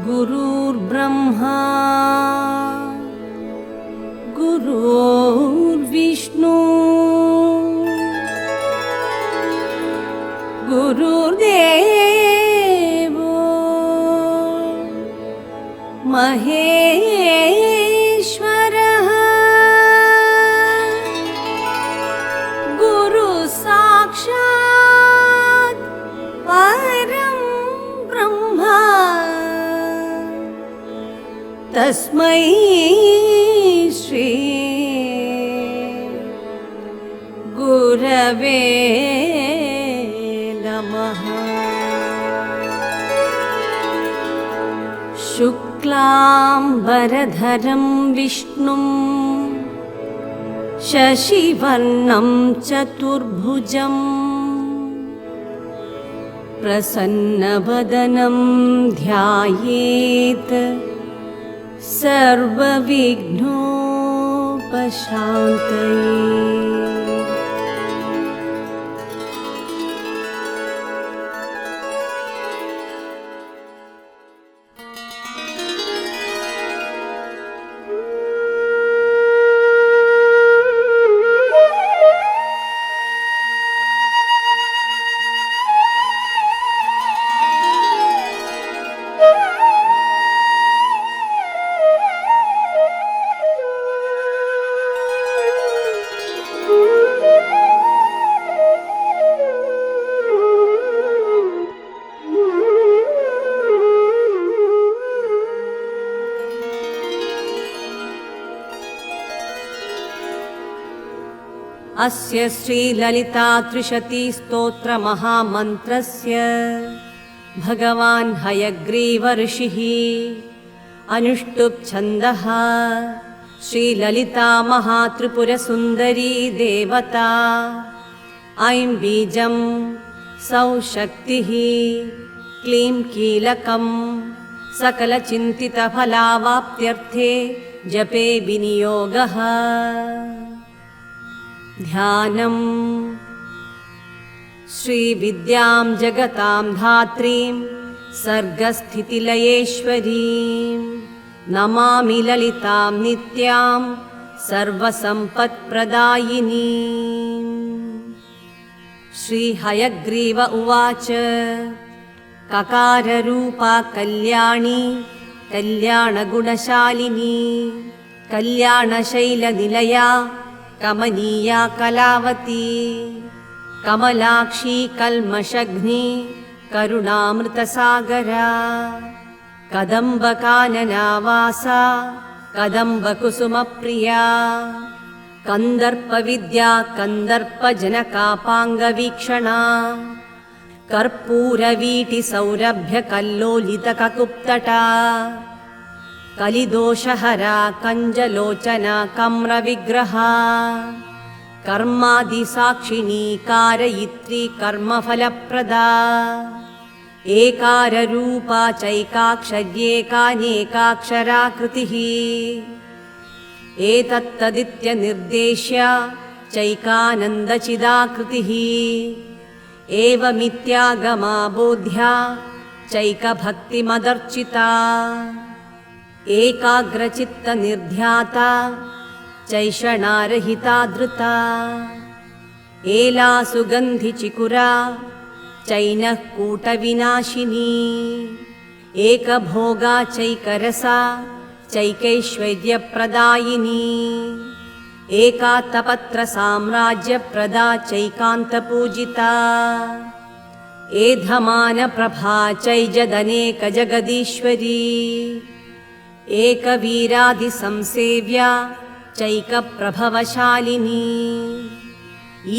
गुरुर्ब्रह्मा गुरुर्विष्णु गुरुर्देवो महेश्वरः गुरु साक्षात् परं ब्रह्म तस्मै श्री गुरवे नमः। शुक्लांबरधरं विष्णुं शशिवर्णं चतुर्भुजं प्रसन्नवदनं ध्यायेत् सर्वविघ्नोपशान्तये। अस्य श्रीललिता त्रिशतीस्तोत्रमहामन्त्रस्य भगवान् हयग्रीव ऋषिः अनुष्टुप् छन्दः श्रीललिता महात्रिपुरसुन्दरी देवता। ऐं बीजं सौः शक्तिः क्लीं कीलकं सकलचिन्तितफलावाप्त्यर्थे जपे विनियोगः। ध्यानम् श्रीविद्यां जगतां धात्रीं सर्गस्थितिलयेश्वरीं नमामि ललितां नित्यां सर्वसम्पत्प्रदायिनीं। श्रीहयग्रीव उवाच ककाररूपा कल्याणी कल्याणगुणशालिनी कल्याणशैलनिलया कमनीया कलावती कमलाक्षी कल्मषघ्नी करुणामृतसागरा कदम्बकाननावासा कदम्बकुसुमप्रिया कन्दर्पविद्या कन्दर्पजनकापाङ्गवीक्षणा कर्पूरवीटिसौरभ्यकल्लोलितककुप्तटा कलिदोषहरा कञ्जलोचना कम्रविग्रहा कर्मादिसाक्षिणी कारयित्री कर्मफलप्रदा एकाररूपा चैकाक्षर्येकानेकाक्षराकृतिः एतत्तदित्यनिर्देश्य चैकानन्दचिदाकृतिः एवमित्यागमा बोध्या चैकभक्तिमदर्चिता एकाग्रचित्तनिर्ध्याता चैषणारहिता धृता एला सुगन्धिचिकुरा चैनः कूटविनाशिनी एकभोगा चैकरसा चैकैश्वर्यप्रदायिनी एकातपत्रसाम्राज्यप्रदा चैकान्तपूजिता एधमानप्रभा चैजदनेकजगदीश्वरी एकवीरादिसंसेव्या चैकप्रभवशालिनी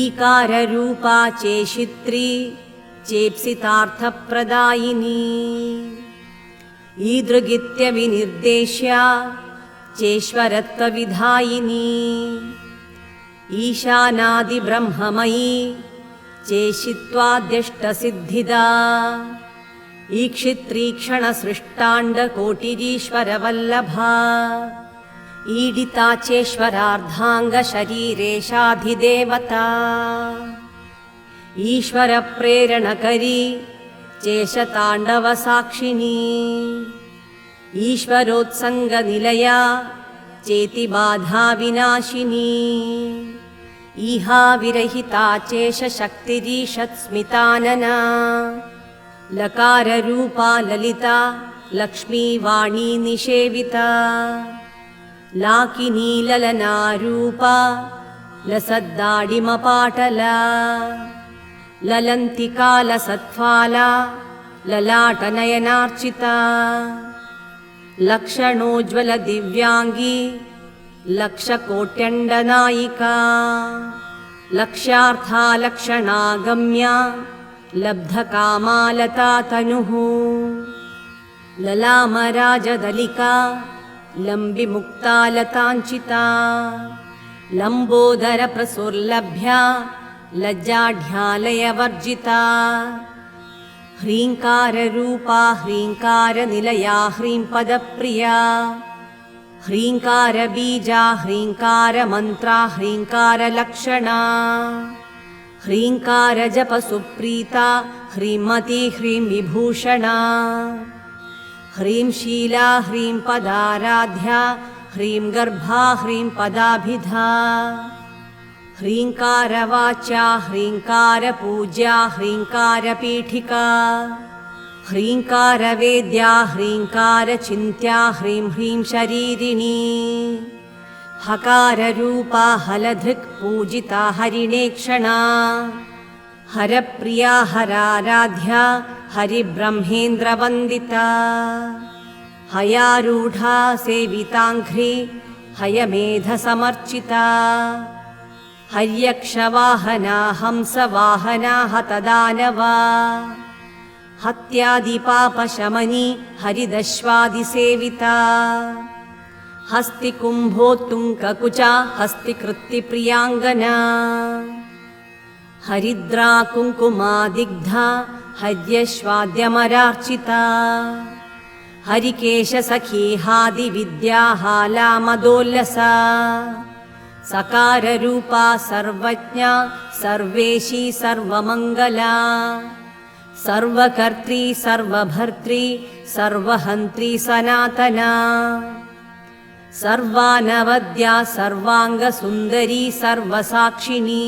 ईकाररूपा चेशित्री चेप्सितार्थप्रदायिनी ईदृगित्यविनिर्देश्या चेश्वरत्वविधायिनी ईशानादिब्रह्ममयी चेशित्वाद्यष्टसिद्धिदा ईक्षित्रीक्षणसृष्टाण्डकोटिरीश्वरवल्लभा ईडिता चेश्वरार्धाङ्गशरीरेशाधिदेवता ईश्वरप्रेरणकरी चेशताण्डवसाक्षिणी ईश्वरोत्सङ्गनिलया चेति बाधा विनाशिनी ईहा विरहिता चेशशक्तिरीषत्स्मितानना लकाररूपा ललिता लक्ष्मीवाणी निषेविता लाकिनी ललनारूपा लसद्दाडिमपाटला ललन्तिका लसत्फाला ललाटनयनार्चिता लक्षणोज्ज्वलदिव्याङ्गी लक्षकोट्यण्डनायिका लक्ष्यार्था लक्षणागम्या लब्धकामालता तनुः ललामराजदलिका लम्बिमुक्ता लताञ्चिता लम्बोदरप्रसुर्लभ्या लज्जाढ्यालयवर्जिता ह्रीङ्काररूपा ह्रीङ्कारनिलया ह्रीङ्पदप्रिया ह्रीङ्कारबीजा ह्रीङ्कारमन्त्रा ह्रीङ्कारलक्षणा ह्रीङ्कारजपसुप्रीता ह्रीमती ह्रीं विभूषणा ह्रीं शीला ह्रीं पदाराध्या ह्रीं गर्भा ह्रीं पदाभिधा ह्रीङ्कारवाच्या ह्रीङ्कारपूज्या ह्रीङ्कारपीठिका ह्रीङ्कारवेद्या ह्रीङ्कारचिन्त्या ह्रीं ह्रीं शरीरिणी हकाररूपा हलधृक् पूजिता हरिणेक्षणा हरप्रिया हराराध्या हरिब्रह्मेन्द्रवन्दिता हयारूढा सेविताङ्घ्रि हयमेधसमर्चिता हर्यक्षवाहना हंसवाहना हतदानवा हत्यादिपापशमनी हरिदश्वादिसेविता हस्तिकुम्भोत्तुङ्ककुचा हस्तिकृत्तिप्रियाङ्गना हरिद्रा कुङ्कुमादिग्धा हर्यश्वाद्यमरार्चिता हरिकेशसखीहादिविद्याहालामदोल्लसा सकाररूपा सर्वज्ञा सर्वेशी सर्वमङ्गला सर्वकर्त्री सर्वभर्त्री सर्वहन्त्री सनातना सर्वानवद्या सर्वाङ्गसुन्दरी सर्वसाक्षिणी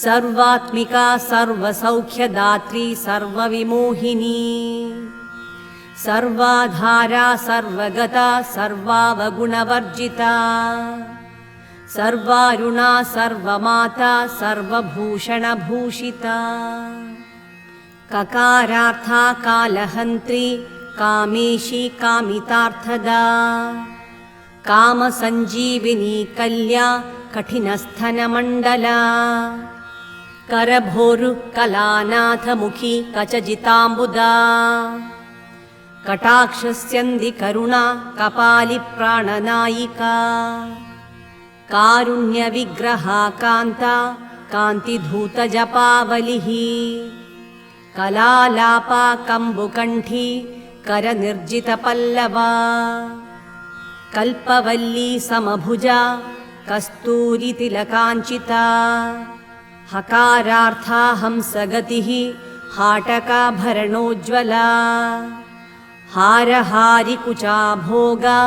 सर्वात्मिका सर्वसौख्यदात्री सर्वविमोहिनी सर्वाधारा सर्वगता सर्वावगुणवर्जिता सर्वारुणा सर्वमाता सर्वभूषणभूषिता ककारार्था कालहन्त्री कामेशी कामितार्थदा कामसञ्जीविनी कल्या कठिनस्थनमण्डला करभोरुः कलानाथमुखी कचजिताम्बुदा कटाक्षस्यन्दिकरुणा कपालिप्राणनायिका कारुण्यविग्रहा कान्ता कान्तिधूतजपावलिः कलालापा कम्बुकण्ठी करनिर्जितपल्लवा कल्पवल्ली समभुजा कस्तूरितिलकाञ्चिता हकारार्था हंसगतिः हाटकाभरणोज्ज्वला हारहारिकुचा भोगा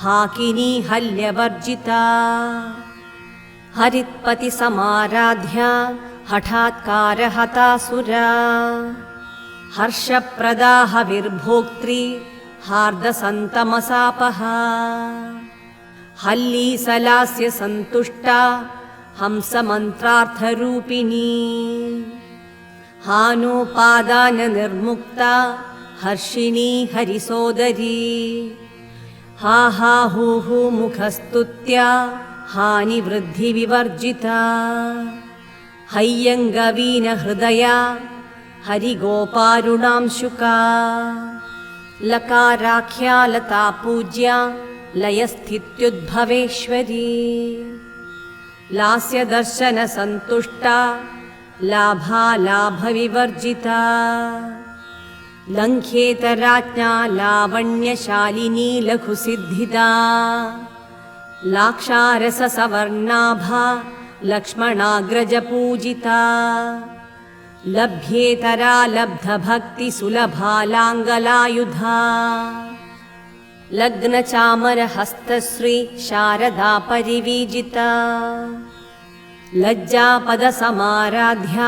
हाकिनी हल्यवर्जिता हरित्पतिसमाराध्या हठात्कारहतासुरा हर्षप्रदा हविर्भोक्त्री हार्दसन्तमसापहा हल्लीसलास्य सन्तुष्टा हंसमन्त्रार्थरूपिणी हानोपादाननिर्मुक्ता हर्षिणी हरिसोदरी हा हा हू हू मुखस्तुत्या हानिवृद्धिविवर्जिता हैय्यङ्गवीनहृदया हरिगोपारुणांशुका लकाराख्या लता पूज्या लयस्थित्युद्भवेश्वरी लास्यदर्शनसन्तुष्टा लाभालाभविवर्जिता लङ्घ्येतराज्ञा लावण्यशालिनी लघुसिद्धिदा लाक्षारससवर्णाभा लक्ष्मणाग्रजपूजिता लभ्येतरा लब्धभक्तिसुलभा लाङ्गलायुधा लग्नचामरहस्तश्री शारदा परिवीजिता लज्जापदसमाराध्या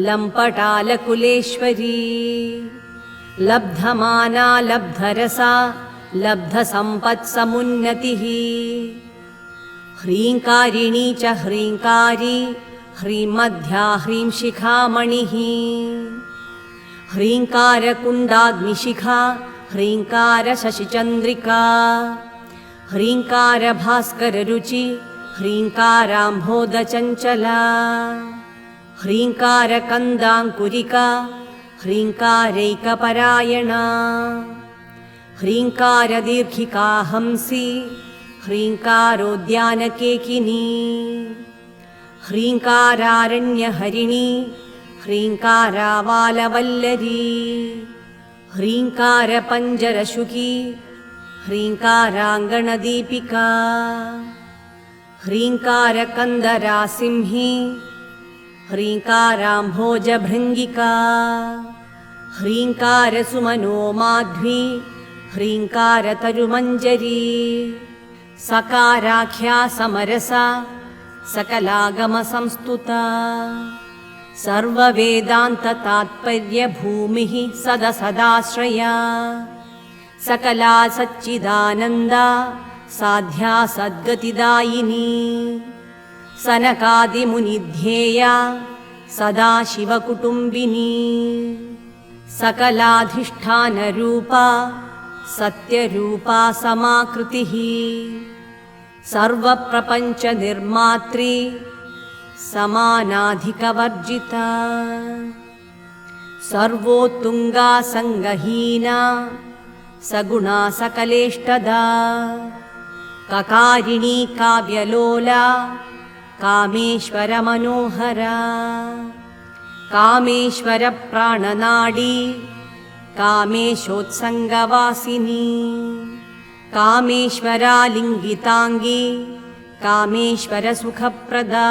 लम्पटालकुलेश्वरी लब्धमाना लब्धरसा लब्धसम्पत्समुन्नतिः ह्रीङ्कारिणी च ह्रीङ्कारी ह्रीमध्या ह्रीं शिखामणिः ह्रीङ्कारकुण्डाग्निशिखा ह्रीङ्कारशशिचन्द्रिका ह्रीङ्कारभास्कररुचि ह्रीङ्काराम्भोदचञ्चला ह्रीङ्कारकन्दाङ्कुरिका ह्रीङ्कारैकपरायणा ह्रीङ्कारदीर्घिका हंसी ह्रीङ्कारोद्यानकेकिनी ह्रीङ्कारारण्यहरिणी ह्रीङ्कारावालवल्लरी ह्रीङ्कारपञ्जरशुकी ह्रीङ्काराङ्गणदीपिका ह्रीङ्कारकन्दरासिंही ह्रीङ्काराम्भोजभृङ्गिका ह्रीङ्कारसुमनोमाध्वी ह्रीङ्कारतरुमञ्जरी सकाराख्या समरसा सकलागमसंस्तुता सर्ववेदान्ततात्पर्यभूमिः सदसदाश्रया सकला सच्चिदानन्दा साध्या सद्गतिदायिनी सनकादिमुनिध्येया सदा शिवकुटुम्बिनी सकलाधिष्ठानरूपा सत्यरूपा समाकृतिः सर्वप्रपञ्चनिर्मात्री समानाधिकवर्जिता सर्वोत्तुङ्गा सङ्गहीना सगुणा सकलेष्टदा ककारिणी काव्यलोला कामेश्वरमनोहरा कामेश्वरप्राणनाडी कामेशोत्सङ्गवासिनी कामेश्वरालिङ्गिताङ्गी कामेश्वरसुखप्रदा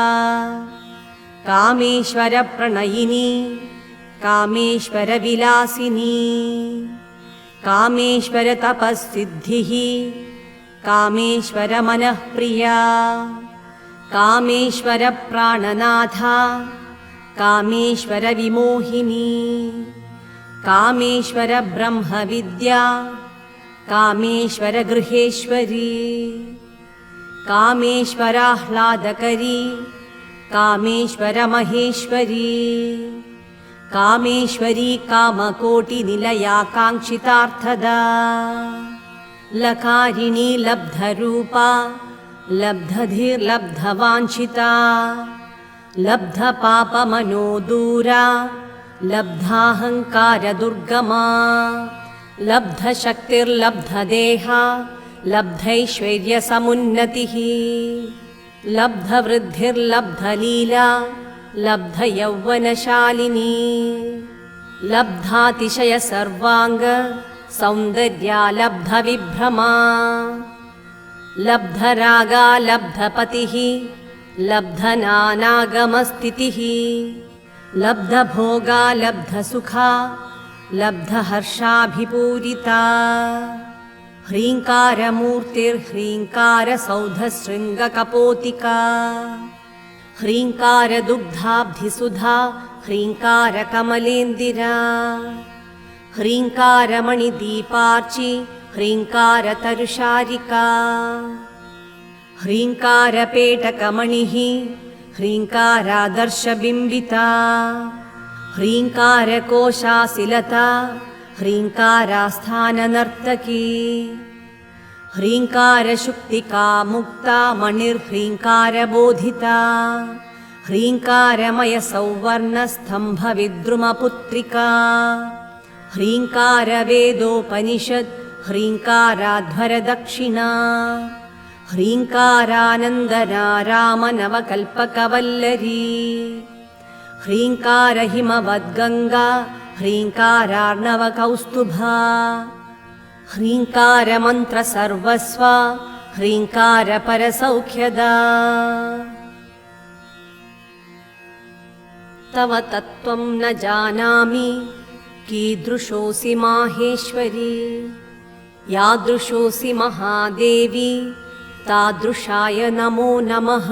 कामेश्वरप्रणयिनी कामेश्वरविलासिनी कामेश्वरतपःसिद्धिः कामेश्वरमनःप्रिया कामेश्वरप्राणनाथा कामेश्वरविमोहिनी कामेश्वरब्रह्मविद्या कामेश्वरगृहेश्वरी कामेश्वराह्लादकरी कामेश्वरमहेश्वरी कामेश्वरी कामकोटिनिलया काङ्क्षितार्थदा लकारिणी लब्धरूपा लब्धधिर्लब्धवाञ्छिता लब्धपापमनोदूरा लब्धाहङ्कारदुर्गमा लब्धशक्तिर्लब्धदेहा लब्धैश्वर्यसमुन्नतिः लब्धवृद्धिर्लब्धलीला लब्धयौवनशालिनी लब्धातिशयसर्वाङ्ग सौन्दर्या लब्धविभ्रमा लब्धरागा लब्धपतिः लब्धनानागमस्थितिः लब्धभोगा लब्धसुखा लब्धहर्षाभिपूरिता ह्रीङ्कारमूर्तिर्ह्रीङ्कारसौधशृङ्गकपोतिका ह्रीङ्कारदुग्धाब्धिसुधा ह्रीङ्कारकमलेन्दिरा ह्रीङ्कारमणिदीपार्चि ह्रीङ्कारतरुशारिका ह्रीङ्कारपेटकमणिः ह्रीङ्कारादर्शबिम्बिता ह्रीङ्कारकोशासिलता ह्रीङ्कारास्थाननर्तकी ह्रीङ्कारशुक्तिका मुक्ता मणिर्ह्रीङ्कारबोधिता ह्रीङ्कारमयसौवर्णस्तम्भविद्रुमपुत्रिका ह्रीङ्कारवेदोपनिषत् ह्रीङ्काराध्वरदक्षिणा ह्रीङ्कारानन्दनारामनवकल्पकवल्लरी ह्रीङ्कारहिमवद्गङ्गा ह्रीङ्कारार्णवकौस्तुभा ह्रीङ्कारमन्त्रसर्वस्वा ह्रीङ्कारपरसौख्यदा तव तत्त्वं न जानामि कीदृशोऽसि माहेश्वरी यादृशोऽसि महादेवी तादृशाय नमो नमः।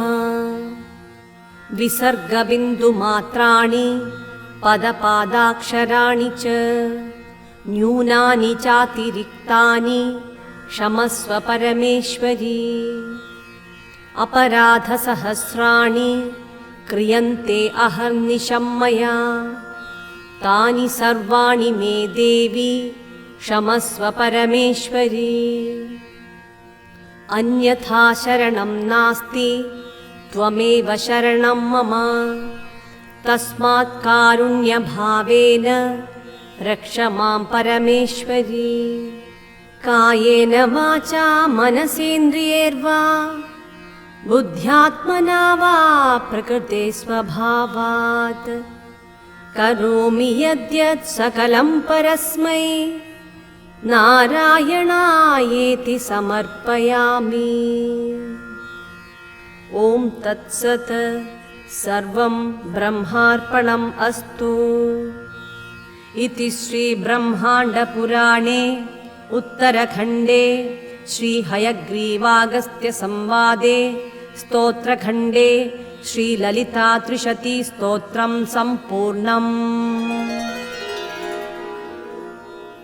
विसर्गबिन्दुमात्राणि पदपादाक्षराणि च न्यूनानि चातिरिक्तानि क्षमस्व परमेश्वरी। अपराधसहस्राणि क्रियन्ते अहर्निशं मया तानि सर्वाणि मे देवी क्षमस्व परमेश्वरी। अन्यथा शरणं नास्ति त्वमेव शरणं मम तस्मात् कारुण्यभावेन रक्ष मां परमेश्वरी। कायेन वाचा मनसेन्द्रियैर्वा बुद्ध्यात्मना वा प्रकृते स्वभावात् करोमि यद्यत् सकलं परस्मै नारायणायेति समर्पयामि। ॐ तत्सत् सर्वं ब्रह्मार्पणम् अस्तु इति श्रीब्रह्माण्डपुराणे उत्तरखण्डे श्रीहयग्रीवागस्त्यसंवादे स्तोत्रखण्डे श्रीललितात्रिशतीस्तोत्रं सम्पूर्णम्।